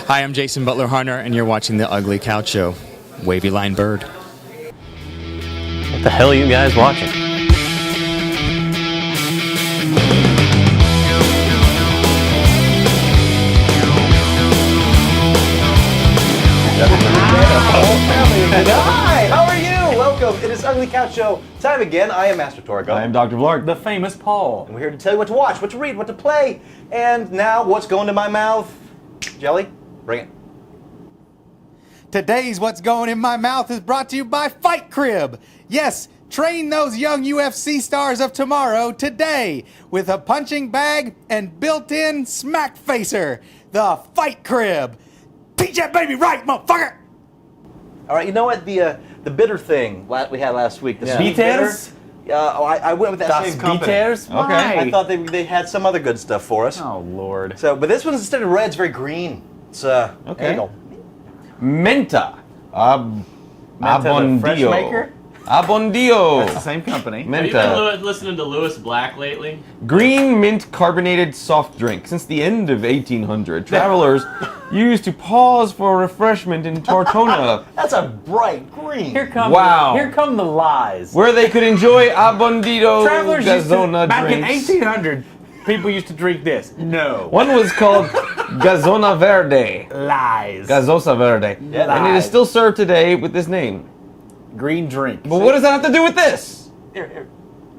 Hi, I'm Jason Butler Harner, and you're watching The Ugly Couch Show. Wavy Line Bird. What the hell are you guys watching? Hi, how are you? Welcome. It is Ugly Couch Show time again. I am Master Torgo. I am Dr. Vlark. The famous Paul. And we're here to tell you what to watch, what to read, what to play. And now, what's going to my mouth? Jelly, bring it. Today's What's Going in My Mouth is brought to you by Fight Crib. Yes, train those young UFC stars of tomorrow today with a punching bag and built-in smack facer. The Fight Crib. Teach that baby right, motherfucker! All right, you know what? The bitter thing we had last week. The sweet Bitters? bitter. I went with that same company. Bitters? Okay. Why? I thought they had some other good stuff for us. Oh, Lord. So, but this one's instead of red, it's very green. It's Okay. angle. Menta. Menta the fresh maker? Abondio. That's the same company. Have you Menta. been listening to Lewis Black lately? Green mint carbonated soft drink. Since the end of 1800, travelers used to pause for refreshment in Tortona, That's a bright green. Here come the lies. where they could enjoy Abondido Travelers used to, Gazona back drinks. in 1800, people used to drink this. No. One was called Gazona Verde. Lies. Gazosa Verde. Yeah, And it is still served today with this name. Green drink. But what does that have to do with this? Here.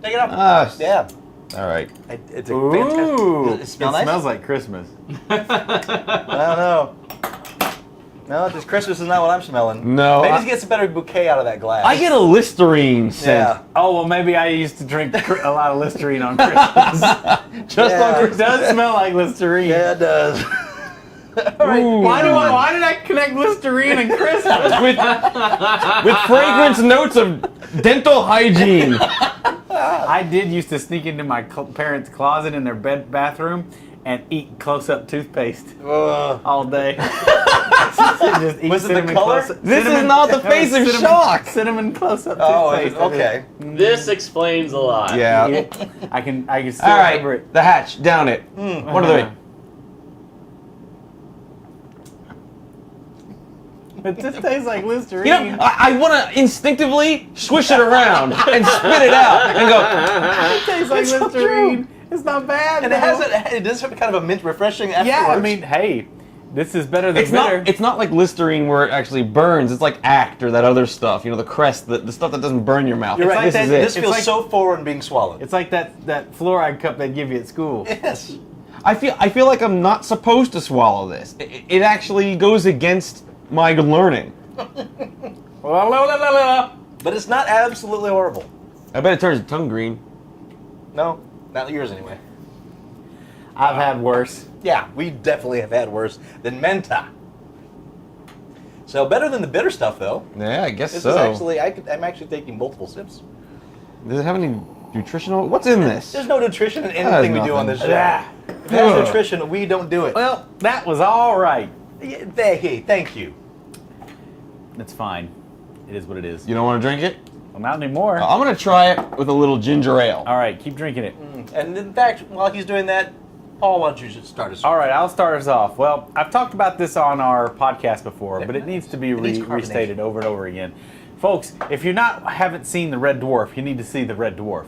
Take it up. Yeah. All right. It's a Ooh. fantastic. Does it smell nice? smells like Christmas. I don't know. No, this Christmas is not what I'm smelling. No, Maybe I- just get some better bouquet out of that glass. I get a Listerine scent. Yeah. Oh, well, maybe I used to drink a lot of Listerine on Christmas. Just Yeah. on It Christmas. does smell like Listerine. Yeah, it does. All right. Ooh. Why did I connect Listerine and Christmas? with fragrance notes of dental hygiene. I did used to sneak into my parents' closet in their bathroom and eat close-up toothpaste all day. Just eat Was it the cinnamon color? close-up- This is cinnamon- not the no, face of cinnamon- shock. Cinnamon close-up Oh, toothpaste. okay. This explains a lot. Yeah. I can still All remember right. it. The hatch. Down it. One of the. It just tastes like Listerine. You know, I want to instinctively swish it around and spit it out and go. It tastes like Listerine. It's not bad. And though. it does have kind of a mint refreshing afterwards. Yeah, I mean, hey, this is better than It's bitter. not. It's not like Listerine where it actually burns. It's like Act or that other stuff. You know, the Crest, the stuff that doesn't burn your mouth. You're right. This that- is This it. feels like- so foreign being swallowed. It's like that fluoride cup they give you at school. Yes. I feel like I'm not supposed to swallow this. It actually goes against my learning. But it's not absolutely horrible. I bet it turns your tongue green. No, not yours anyway. I've had worse. Yeah, we definitely have had worse than Menta. So better than the bitter stuff, though. Yeah, I guess This so. is actually, I'm actually taking multiple sips. Does it have any nutritional? What's in this? There's no nutrition in has anything we do on this show. Yeah. If it has nutrition, we don't do it. Well, that was all right. Yeah, hey, thank you. It's fine. It is what it is. You don't want to drink it? Well, not anymore. I'm gonna try it with a little ginger ale. All right, keep drinking it. And in fact, while he's doing that, Paul, why don't you just start us? All right, I'll start us off. Well, I've talked about this on our podcast before, but it needs to be needs carbonation. restated over and over again. Folks, if you haven't seen The Red Dwarf, you need to see The Red Dwarf.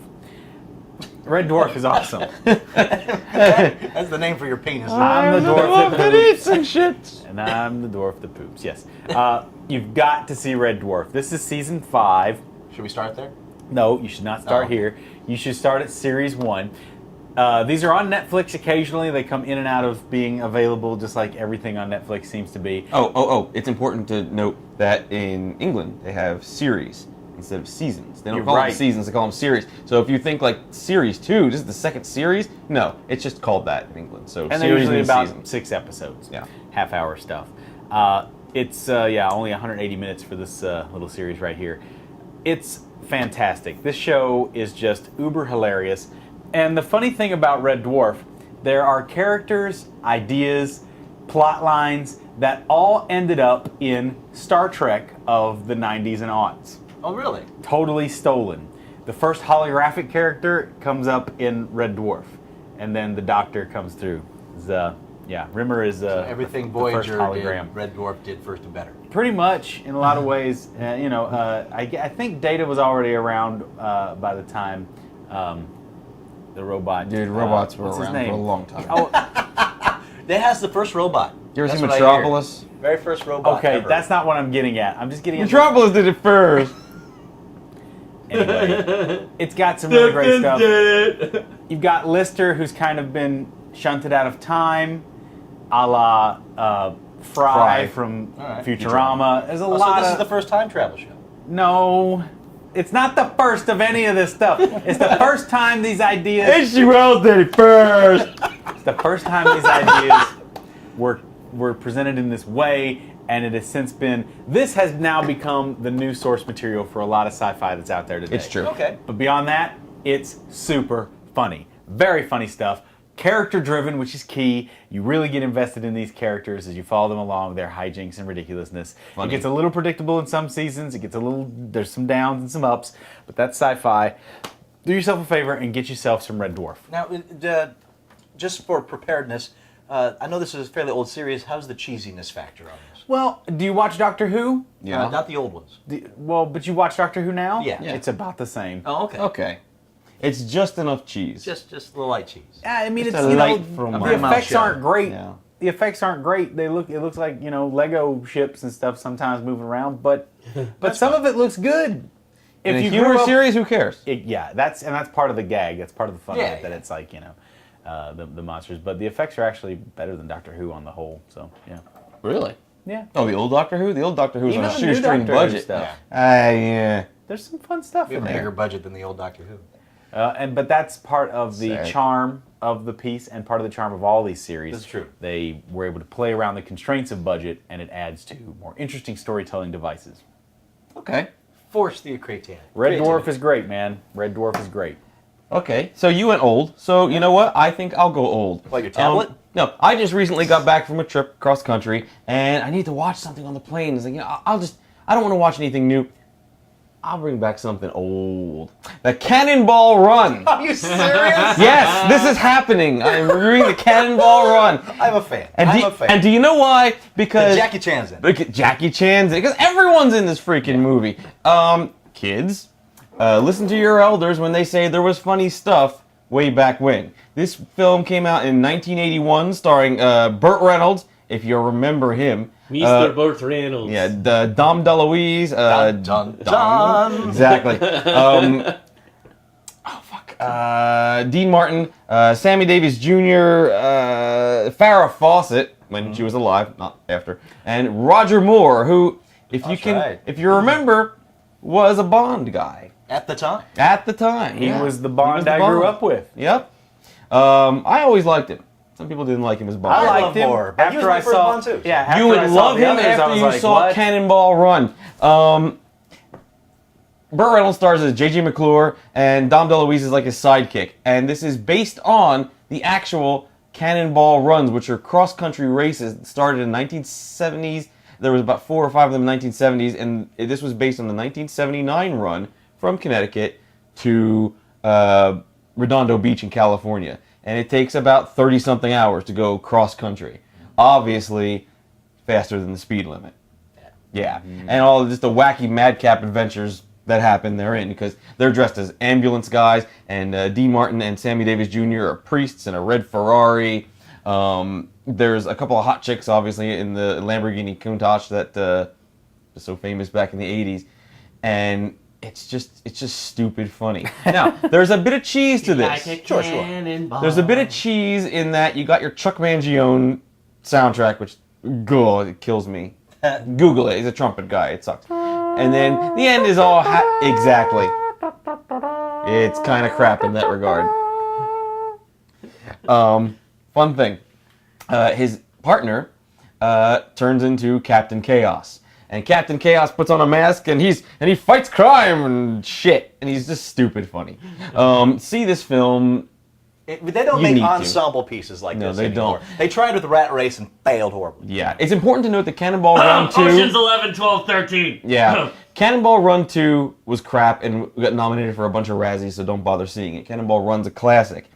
Red Dwarf is awesome. That's the name for your penis. I'm the dwarf that eats and shit. And I'm the dwarf that poops, yes. You've got to see Red Dwarf. This is season 5. Should we start there? No, you should not start okay. here. You should start at series 1. These are on Netflix occasionally. They come in and out of being available just like everything on Netflix seems to be. Oh! It's important to note that in England they have series instead of seasons. They don't You're call right. them seasons; they call them series. So if you think like series 2, this is the second series. No, it's just called that in England. So And they're series usually and about seasons. 6 episodes. Yeah. Half-hour stuff. It's only 180 minutes for this little series right here. It's fantastic. This show is just uber hilarious. And the funny thing about Red Dwarf, there are characters, ideas, plot lines that all ended up in Star Trek of the 90s and aughts. Oh, really? Totally stolen. The first holographic character comes up in Red Dwarf, and then the Doctor comes through. It's Yeah, Rimmer is Everything the first Voyager hologram. did, Red Dwarf did first and better. Pretty much, in a lot of ways. I think Data was already around by the time the robot. Dude, robots were what's his around for name? a long time. Oh, That has the first robot. You ever That's see what I hear. Metropolis? Very first robot. okay, ever. that's not what I'm getting at. I'm just getting at. Metropolis did it first. Anyway, it's got some really great stuff. You've got Lister, who's kind of been shunted out of time, a la Fry Fry. from All right. Futurama. There's a So lot this of is the first time travel show. no. It's not the first of any of this stuff. It's the first time these ideas. H.G. Wells did it first. It's the first time these ideas were presented in this way, and it has since been. This has now become the new source material for a lot of sci-fi that's out there today. It's true. Okay. But beyond that, it's super funny. Very funny stuff. Character driven, which is key. You really get invested in these characters as you follow them along, their hijinks and ridiculousness. Funny. It gets a little predictable in some seasons. It gets a little, there's some downs and some ups, but that's sci-fi. Do yourself a favor and get yourself some Red Dwarf. Now, just for preparedness, I know this is a fairly old series. How's the cheesiness factor on this? Well, do you watch Doctor Who? Yeah. Not the old ones. But you watch Doctor Who now? Yeah. It's about the same. Oh, okay. Okay. It's just enough cheese. Just a little light cheese. I mean, Just it's a you know, light from the my mouth effects shut. aren't great. Yeah. The effects aren't great. It looks like Lego ships and stuff sometimes moving around, but some of it looks good. In a grew humor up- series, who cares? that's part of the gag. That's part of the fun Yeah, of it. That yeah. it's like the monsters, but the effects are actually better than Doctor Who on the whole. So yeah, Really? yeah. Oh, the old Doctor Who? The old Doctor Who was Even on a the new shoestring Doctor Who budget. stuff. Yeah. There's some fun stuff We have in a bigger there. budget than the old Doctor Who. But that's part of the Sad. charm of the piece and part of the charm of all these series. That's true. They were able to play around the constraints of budget, and it adds to more interesting storytelling devices. Okay. Force the creativity. Red Dwarf is great, man. Red Dwarf is great. Okay. So you went old. So you know what? I think I'll go old. What, your tablet? No, I just recently got back from a trip cross country, and I need to watch something on the plane. It's like, I don't want to watch anything new. I'll bring back something old. The Cannonball Run. Are you serious? Yes, this is happening. I'm reviewing the Cannonball Run. I'm a fan. And I'm a fan. And do you know why? Because Jackie Chan's in. Look at Jackie Chan's in it, because everyone's in this freaking movie. Kids, listen to your elders when they say there was funny stuff way back when. This film came out in 1981, starring Burt Reynolds, if you remember him. Mr. Burt Reynolds. Yeah, Dom DeLuise. Dun, dun. Exactly. Dean Martin, Sammy Davis Jr., Farrah Fawcett when she was alive, not after, and Roger Moore, who, That's right. if you remember, was a Bond guy At the time. at the time. He Yeah. was the Bond He was the I grew Bond. up with. Yep. I always liked him. Some people didn't like him as Bond. I love liked him Moore, but he was after my I first saw. Bond too. Yeah, after You would I saw love the him others, I after was you like, saw what? Cannonball Run. Burt Reynolds stars as J.J. McClure, and Dom DeLuise is like his sidekick. And this is based on the actual Cannonball Runs, which are cross-country races that started in the 1970s. There was about 4 or 5 of them in the 1970s, and this was based on the 1979 run from Connecticut to Redondo Beach in California. And it takes about 30-something hours to go cross-country. Obviously, faster than the speed limit. Yeah, and all just the wacky madcap adventures that happen therein, because they're dressed as ambulance guys, and Dean Martin and Sammy Davis Jr. are priests in a red Ferrari. There's a couple of hot chicks, obviously, in the Lamborghini Countach that was so famous back in the 80s, and it's just stupid funny. Now, there's a bit of cheese to this. Sure. There's a bit of cheese in that you got your Chuck Mangione soundtrack, which, God, it kills me. Google it. He's a trumpet guy. It sucks. And then the end is all exactly. It's kind of crap in that regard. Fun thing. His partner turns into Captain Chaos. And Captain Chaos puts on a mask and he fights crime and shit. And he's just stupid funny. See this film. They don't You make need to. ensemble pieces like No, this they anymore. don't. They tried with Rat Race and failed horribly. Yeah, it's important to note that Cannonball Run 2. Ocean's 11, 12, 13. Yeah. Cannonball Run 2 was crap and got nominated for a bunch of Razzies, so don't bother seeing it. Cannonball Run's a classic.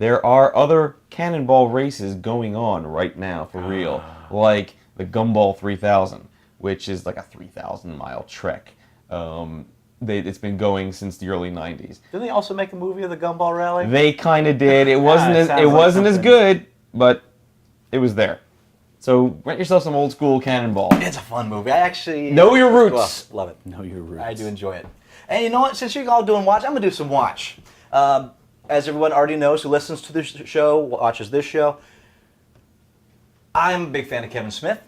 there are other cannonball races going on right now for real, like the Gumball 3000, which is like a 3,000-mile trek. It's been going since the early 90s. Didn't they also make a movie of the Gumball Rally? They kind of did. It wasn't it as sounds it like wasn't as something. good, but it was there. So rent yourself some old school Cannonball. It's a fun movie. I actually Know your roots. Love it. Know your roots. I do enjoy it. And you know what? Since you're all doing watch, I'm gonna do some watch. As everyone already knows who listens to this show, watches this show, I'm a big fan of Kevin Smith.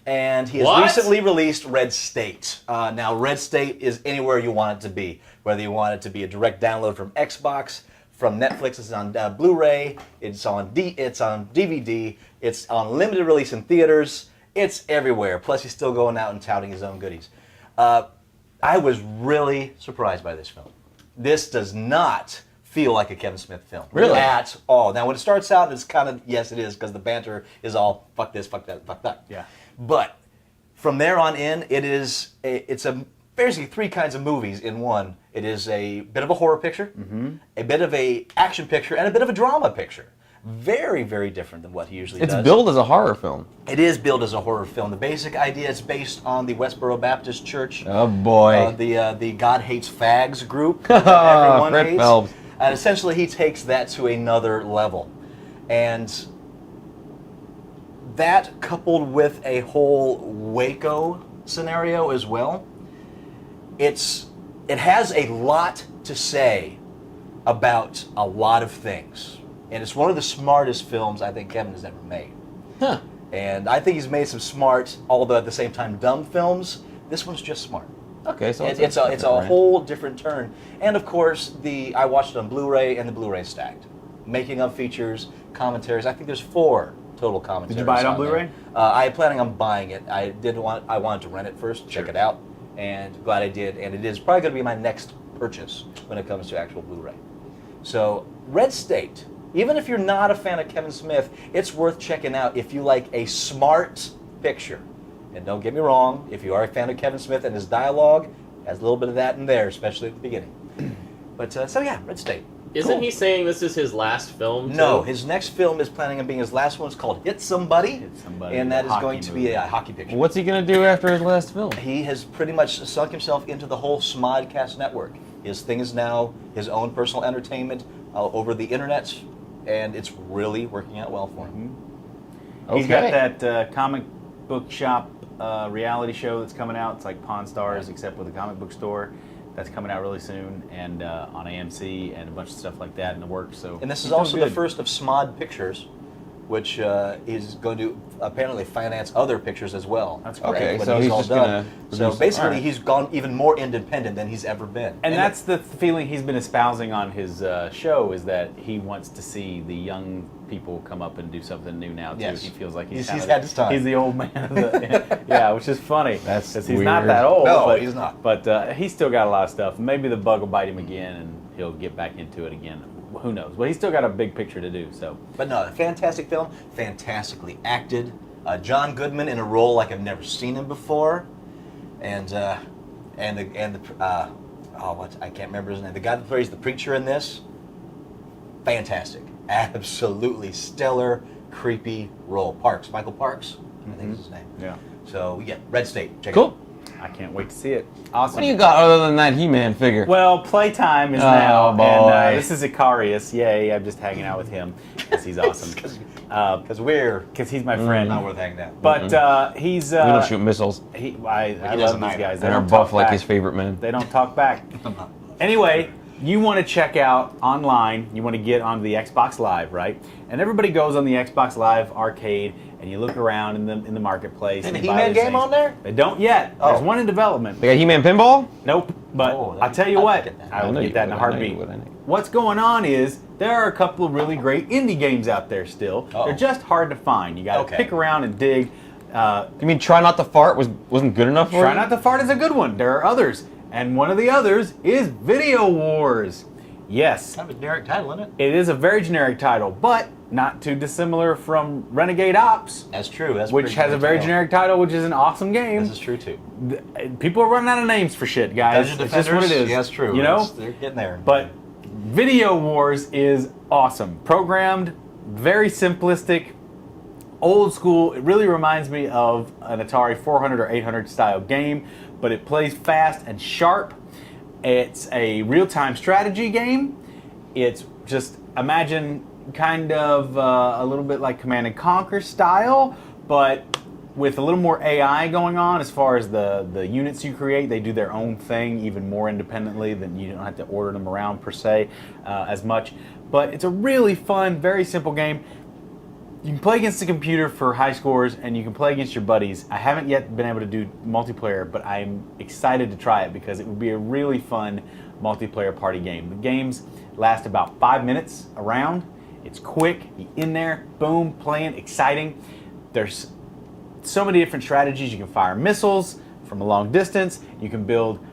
And he has What? recently released Red State. Now, Red State is anywhere you want it to be. Whether you want it to be a direct download from Xbox, from Netflix, it's on Blu-ray, it's on DVD, it's on limited release in theaters. It's everywhere. Plus, he's still going out and touting his own goodies. I was really surprised by this film. This does not feel like a Kevin Smith film. Really? At all. Now, when it starts out, it's kind of, yes, it is, because the banter is all, fuck this, fuck that, fuck that. Yeah. But from there on in, it's basically three kinds of movies in one. It is a bit of a horror picture, a bit of a action picture, and a bit of a drama picture. Very, very different than what he usually It's does. billed as a horror film. It is billed as a horror film. The basic idea is based on the Westboro Baptist Church. Oh boy. The God Hates Fags group that everyone Fred hates. Phelps. And essentially he takes that to another level. And that coupled with a whole Waco scenario as well, it has a lot to say about a lot of things. And it's one of the smartest films I think Kevin has ever made. Huh. And I think he's made some smart, although at the same time dumb films. This one's just smart. Okay, so It's a whole different turn. And of course, I watched it on Blu-ray, and the Blu-ray stacked. Making of features, commentaries. I think there's 4 total commentaries. Did you buy it on there. Blu-ray? I'm planning on buying it. I wanted to rent it first, check it out, and glad I did. And it is probably going to be my next purchase when it comes to actual Blu-ray. So, Red State. Even if you're not a fan of Kevin Smith, it's worth checking out if you like a smart picture. And don't get me wrong, if you are a fan of Kevin Smith and his dialogue, has a little bit of that in there, especially at the beginning. But, so yeah, Red State. Isn't Cool. he saying this is his last film? No, too? his next film is planning on being his last one. It's called Hit Somebody. Hit Somebody, And that is hockey going to be movie. a hockey picture. What's he gonna do after his last film? He has pretty much sunk himself into the whole Smodcast network. His thing is now his own personal entertainment over the internet, and it's really working out well for him. He's got that comic book shop reality show that's coming out. It's like Pawn Stars, except with a comic book store. That's coming out really soon, and on AMC, and a bunch of stuff like that in the works. So, And this is he's doing also the good. first of Smod Pictures, which is going to apparently finance other pictures as well. That's Right, Okay, when so he's all just done. gonna So produce- basically, alright. he's gone even more independent than he's ever been. And that's the feeling he's been espousing on his show, is that he wants to see the young people come up and do something new now too. Yes. He feels like He's kind of had his time. He's the old man. Of the, yeah, which is funny. That's 'cause he's not weird. that old. No, but, he's not. But he's still got a lot of stuff. Maybe the bug will bite him again, and he'll get back into it again. Who knows? But he's still got a big picture to do. So But no, fantastic film, fantastically acted. John Goodman in a role like I've never seen him before, and I can't remember his name. The guy that plays the preacher in this, fantastic, absolutely stellar, creepy role. Michael Parks, I think is his name. yeah, So yeah, Red State, check it Cool. out. I can't wait to see it. Awesome. What do you got other than that He-Man figure? Well, playtime is Oh, now, boy. and this is Icarius. Yay! I'm just hanging out with him because he's awesome. Because we're Because he's my friend. not worth hanging out. But he's. we don't shoot missiles. I he love doesn't these either. guys. They And are don't buff talk like back. his favorite man. They don't talk back. Anyway, you want to check out online. You want to get onto the Xbox Live, right? And everybody goes on the Xbox Live arcade, and you look around in the marketplace. Isn't and the you buy He-Man these game things. on there? They don't yet. Oh. There's one in development. They got He-Man pinball? Nope. But Oh, I'll tell you I'd what, get that. I I will know get you that in a would, I know you heartbeat. would, I know you would. What's going on is there are a couple of really great indie games out there still. Uh-oh. They're just hard to find. You got to Okay. pick around and dig. You mean Try Not to Fart wasn't good enough for Try you? Not to Fart is a good one. There are others. And one of the others is Video Wars. Yes, Kind of a generic title, isn't it? it is a very generic title, but not too dissimilar from Renegade Ops, That's true. That's which pretty has a very title. generic title, which is an awesome game. This is true too. People are running out of names for shit, guys. Dungeon It's just what it Defenders? is. Yeah, that's true. You know? They're getting there. But Video Wars is awesome. Programmed, very simplistic, old school. It really reminds me of an Atari 400 or 800 style game, but it plays fast and sharp. It's a real-time strategy game. It's just, imagine kind of a little bit like Command and Conquer style, but with a little more AI going on as far as the units you create. They do their own thing even more independently, than you don't have to order them around per se as much. But it's a really fun, very simple game. You can play against the computer for high scores, and you can play against your buddies. I haven't yet been able to do multiplayer, but I'm excited to try it because it would be a really fun multiplayer party game. The games last about 5 minutes a round. It's quick, you're in there, boom, playing, exciting. There's so many different strategies. You can fire missiles from a long distance. You can build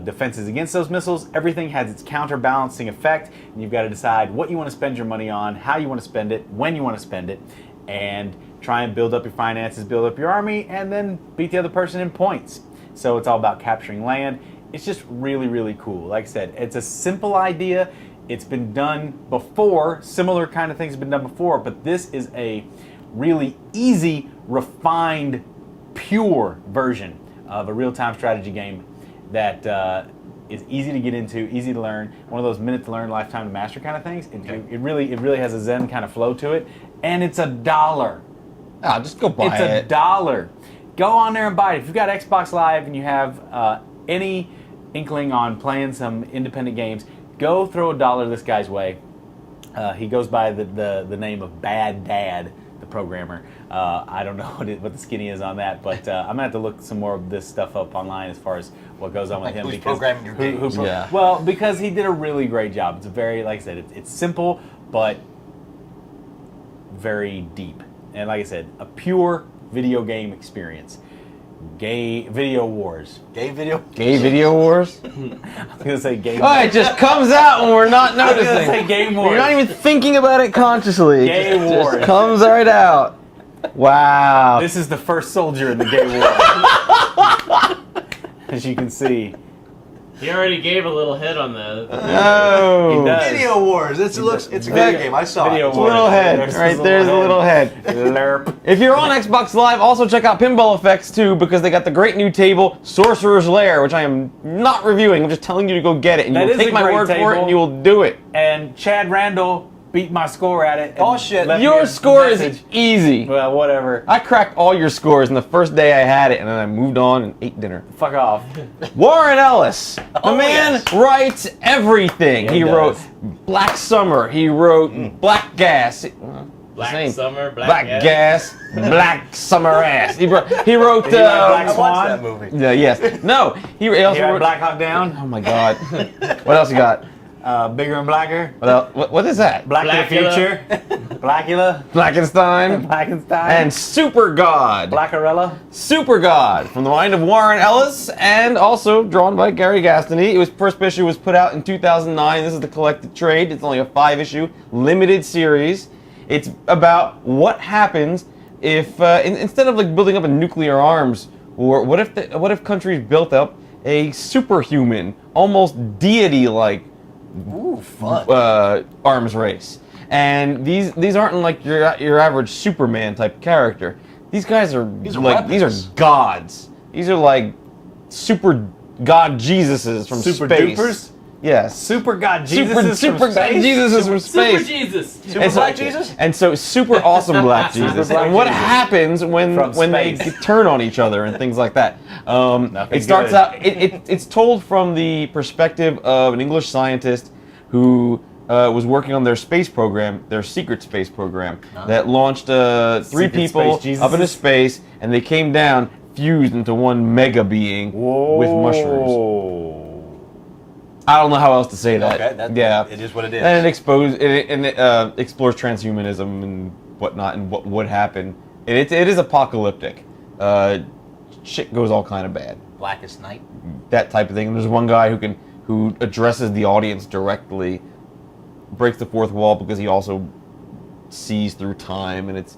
defenses against those missiles. Everything has its counterbalancing effect, and you've got to decide what you want to spend your money on, how you want to spend it, when you want to spend it, and try and build up your finances, build up your army, and then beat the other person in points. So it's all about capturing land. It's just really, really cool. Like I said, it's a simple idea. It's been done before. Similar kind of things have been done before, but this is a really easy, refined, pure version of a real-time strategy game that is easy to get into, easy to learn. One of those minute to learn, lifetime to master kind of things. It really has a Zen kind of flow to it, and it's $1. Ah, just go buy it. It's $1. Go on there and buy it. If you've got Xbox Live and you have any inkling on playing some independent games, go throw $1 this guy's way. He goes by the name of Bad Dad, the programmer. I don't know what the skinny is on that, but I'm gonna have to look some more of this stuff up online as far as what goes on with him. Who's programming your games? Yeah. Well, because he did a really great job. It's a very, like I said, it's simple but very deep, and like I said, a pure video game experience. Gay Video Wars. Gay video? Gay Video Wars? I was gonna say Game. Oh, it just comes out when we're not I was noticing. gonna say Game Wars. You're not even thinking about it consciously. Gay It Wars. just comes right out. Wow. This is the first soldier in the Gay War. As you can see. He already gave a little hit on the. Oh. He does. Video Wars. It's a good game. I saw Video it. Wars. Little head. There's Right his there's a little head. Lerp. If you're on Xbox Live, also check out Pinball Effects too, because they got the great new table, Sorcerer's Lair, which I am not reviewing. I'm just telling you to go get it, and That you will is a take my great word for it, table. and you will do it. And Chad Randall beat my score at it. and Oh, shit. left me Your a score is message. easy. Well, whatever. I cracked all your scores in the first day I had it, and then I moved on and ate dinner. Fuck off. Warren Ellis, the man yes. writes everything. Yeah, he he wrote does. Black Summer. He wrote Black Gas. Black Same. Summer, Black Gas. Ast, Black Summer Ass. He wrote. Did he write Black I Swan? watched that movie. Yeah, yes. No. He also Here at wrote. Black Hawk Down. Oh my God. What else you got? Bigger and Blacker. What is that? Black to the Blackula. Future. Blackula. Blackenstein. Blackenstein. And Super God. Blackarella. Super God from the mind of Warren Ellis, and also drawn by Gary Gastany. It was first issue was put out in 2009. This is the collected trade. It's only a 5-issue limited series. It's about what happens if instead of like building up a nuclear arms, or what if countries built up a superhuman, almost deity-like Ooh, fun. arms race. And these aren't like your average Superman type character. These guys are These are like these weapons. are gods. These are like super god Jesuses from Super space. dupers? Yes. Super God Jesus Super from god space? Jesuses from Super space. Jesus. Super And so- Black Jesus? And so super awesome Black Jesus. Black And what Jesus. happens when From they space. turn on each other and things like that. Nothing It starts good. out. It's told from the perspective of an English scientist who was working on their space program, their secret space program, that launched 3 Secret people space up into Jesuses? space, and they came down fused into one mega being with mushrooms. Whoa. I don't know how else to say that. Okay, yeah, it is what it is. And it explores transhumanism and whatnot and what would happen. And it is apocalyptic. Shit goes all kind of bad. Blackest Night. That type of thing. And there's one guy who addresses the audience directly, breaks the fourth wall because he also sees through time, and it's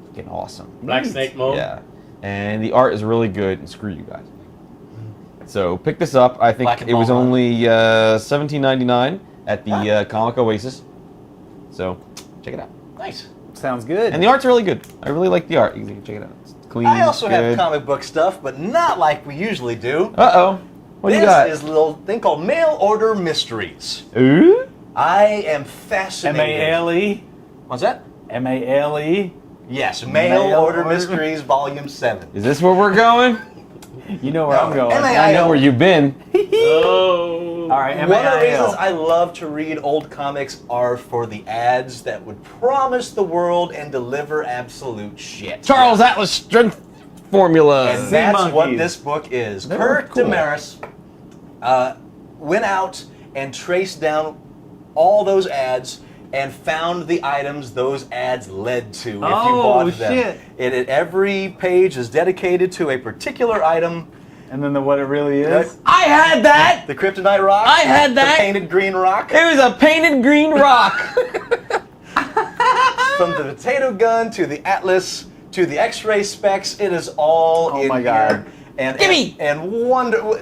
fucking awesome. Black Snake mode. Yeah, and the art is really good. And screw you guys. So pick this up. I think Black and it was Walnut. only $17.99 at the Comic Oasis. So check it out. Nice. Sounds good. And the art's really good. I really like the art. You can check it out. It's clean. I also have good. comic book stuff, but not like we usually do. Uh-oh. What do you This got? is a little thing called Mail Order Mysteries. Ooh? I am fascinated. M-A-L-E? What's that? M-A-L-E? Yes, Mail, Mail Order Order. Mysteries Volume 7. Is this where we're going? You know where I'm going. M-A-I-L. I know where you've been. Oh. All right, One of the M-A-I-L. reasons I love to read old comics are for the ads that would promise the world and deliver absolute shit. Charles Atlas Strength Formula. And Sea that's monkeys. what this book is. They Kirk look cool. Damaris went out and traced down all those ads and found the items those ads led to if you Oh, bought them. shit. Every page is dedicated to a particular item. And then what it really is? I had that! The kryptonite rock. I had that. The painted green rock. It was a painted green rock. From the potato gun to the Atlas to the X-ray specs, it is all Oh in my God. here. And Gimme!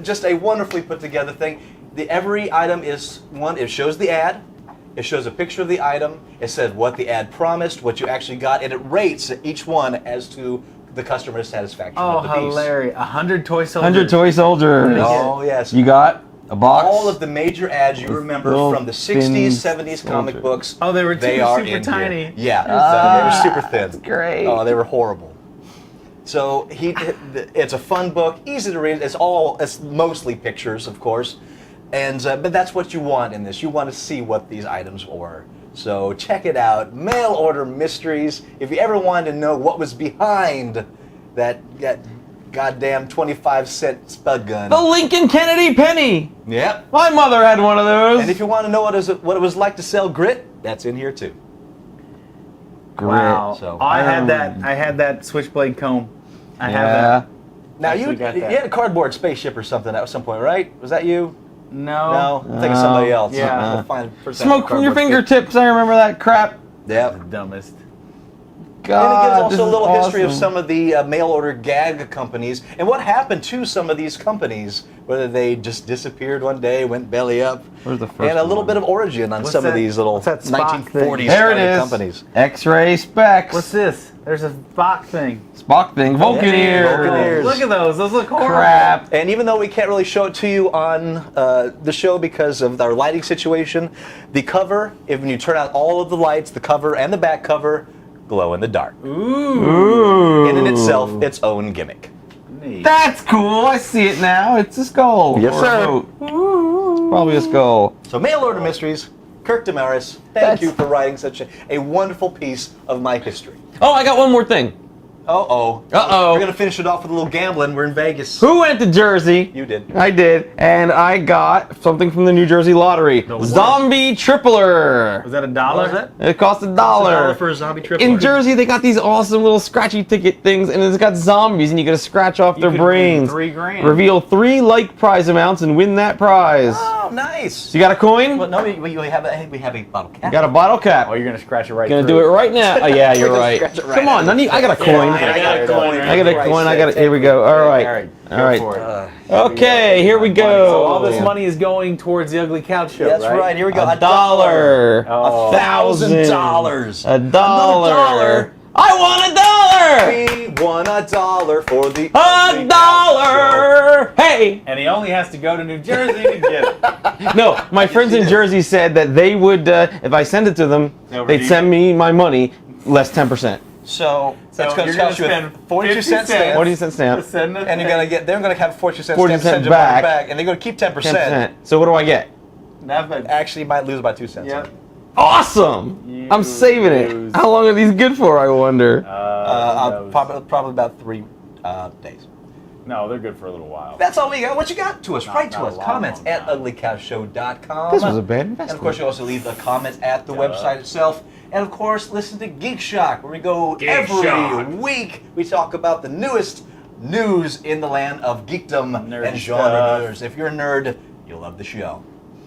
just a wonderfully put together thing. Every item is one. It shows the ad. It shows a picture of the item. It says what the ad promised, what you actually got, and it rates each one as to the customer's satisfaction Oh, of the piece. hilarious. 100 toy soldiers. 100 toy soldiers. Oh yes. You got a box. all of the major ads you remember little from the thin 60s, 70s comic soldier. books. Oh, they were are super in tiny. Here. Yeah, they were super thin. That's great. Oh, they were horrible. So it's a fun book, easy to read. It's mostly pictures, of course, and but that's what you want in this. You want to see what these items were. So check it out, Mail Order Mysteries. If you ever wanted to know what was behind that goddamn 25-cent spud gun. The Lincoln Kennedy penny. Yep. My mother had one of those. And if you want to know what it was like to sell grit, that's in here too. Wow. So- I had that switchblade comb. I have that. Now Actually you got that. had a cardboard spaceship or something at some point, right? Was that you? No. No, I'm thinking somebody else. Yeah. I'll find a person Smoke from your with a cardboard fingertips. I remember that crap. spaceship. Yep. The dumbest. God, And it gives this also a is little history of awesome. some of the mail order gag companies and what happened to some of these companies, whether they just disappeared one day, went belly up, Where's the first and a little one? bit of origin on What's some of that- these little what's that Spock 1940s thing? There it started is. companies. X-ray specs. What's this? There's a Spock thing. Spock thing. Vulcan Yeah, ears. Vulcan ears. Look at those. Those look horrible. Crap. And even though we can't really show it to you on the show because of our lighting situation, the cover, if when you turn out all of the lights, the cover and the back cover glow in the dark. Ooh. In itself, its own gimmick. Neat. That's cool. I see it now. It's a skull. Yes, Or a sir. boat. Probably a skull. So, Mail Order Mysteries, Kirk Damaris, thank you for writing such a wonderful piece of my history. Oh, I got one more thing. Uh-oh. Uh-oh. We're going to finish it off with a little gambling. We're in Vegas. Who went to Jersey? You did. I did, and I got something from the New Jersey Lottery. what? Zombie Tripler. Was that $1? What was that? It cost $1 $1. for a zombie trip. In Jersey, they got these awesome little scratchy ticket things, and it's got zombies, and you get to scratch off their could win brains. $3,000. Reveal 3 like prize amounts and win that prize. Oh, nice. So you got a coin? Well, no, we have a bottle cap. You got a bottle cap. Oh, you're gonna scratch it right Gonna through. do it right now. Oh yeah, you're We're gonna right. scratch it right Come on, out. none of you, I got a coin. I got a coin. I got a coin. I got it. Here we go. All right. All right. Go for it. Okay, here we So go. all this money is going towards the Ugly Couch Show, That's right. Here we go. $1. $1,000. $1. I want $1. We won $1 for the $1. Hey. And he only has to go to New Jersey to get it. No, my friends in Jersey said that they would, if I send it to them, They'll they'd redeem send me my money less 10%. So it's going you're to gonna cost you a spend 42 50 cent cents. stamp. 40 cent stamp. Send it And they're going to have 40 cent 40 stamp cent send your money back. back, and they're going to keep 10%. 10%. So what do I get? Actually, you might lose by 2 cents. Yep. Awesome! I'm saving it. lose. How long are these good for, I wonder? Probably about 3 days. No, they're good for a little while. That's all we got. What you got to us? Write to not a us. lot, Comments no, at no. uglycowshow.com. This was a bad And of investment. course, you also leave the comments at the website itself. And of course, listen to Geek Shock, where we go every Shock. week. We talk about the newest news in the land of geekdom Nerdy and genre stuff. news. If you're a nerd, you'll love the show.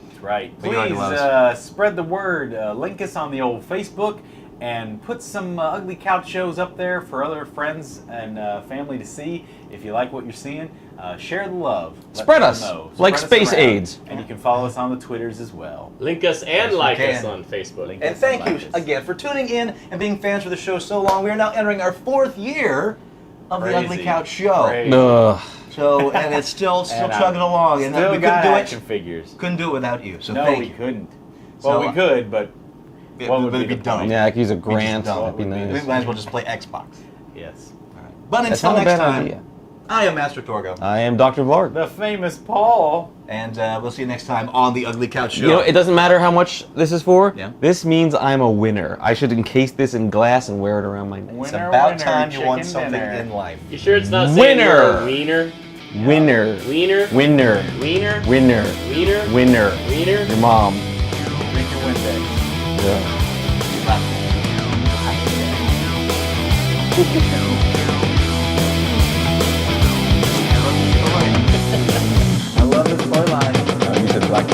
That's right. What do you like Please the spread the word. Link us on the old Facebook and put some Ugly Couch shows up there for other friends and family to see if you like what you're seeing. Share the love. Let Spread people us, know. like Spread us space around. AIDS. And you can follow us on the Twitters as well. Link us and you like can. us on Facebook. Link And us thank and you like us. again for tuning in and being fans of the show so long. We are now entering our 4th year of the Ugly Crazy. Couch Show. Crazy. Ugh. So, and it's still And chugging along, and Still we got couldn't do action it. figures. Couldn't do it without you. So No, thank we you. couldn't. So, Well, we could, but what would we'd be the done. point? Yeah, I could use a grant. don't. That'd be What would be We nice. might as well just play Xbox. Yes. But That's until not a next bad time, idea. I am Master Torgo, I am Dr. Vlarg. The famous Paul. and we'll see you next time on the Ugly Couch Show. You know, it doesn't matter how much this is for. Yeah. This means I'm a winner. I should encase this in glass and wear it around my neck. it's Winner, about winner, time you want chicken something dinner. in life. You sure it's not saying Winner. you're a wiener? Winner. Wiener? Winner. Wiener? Winner. Wiener? Winner. Wiener? Your mom. Drink your Windex. Yeah. I love this toy line. You said black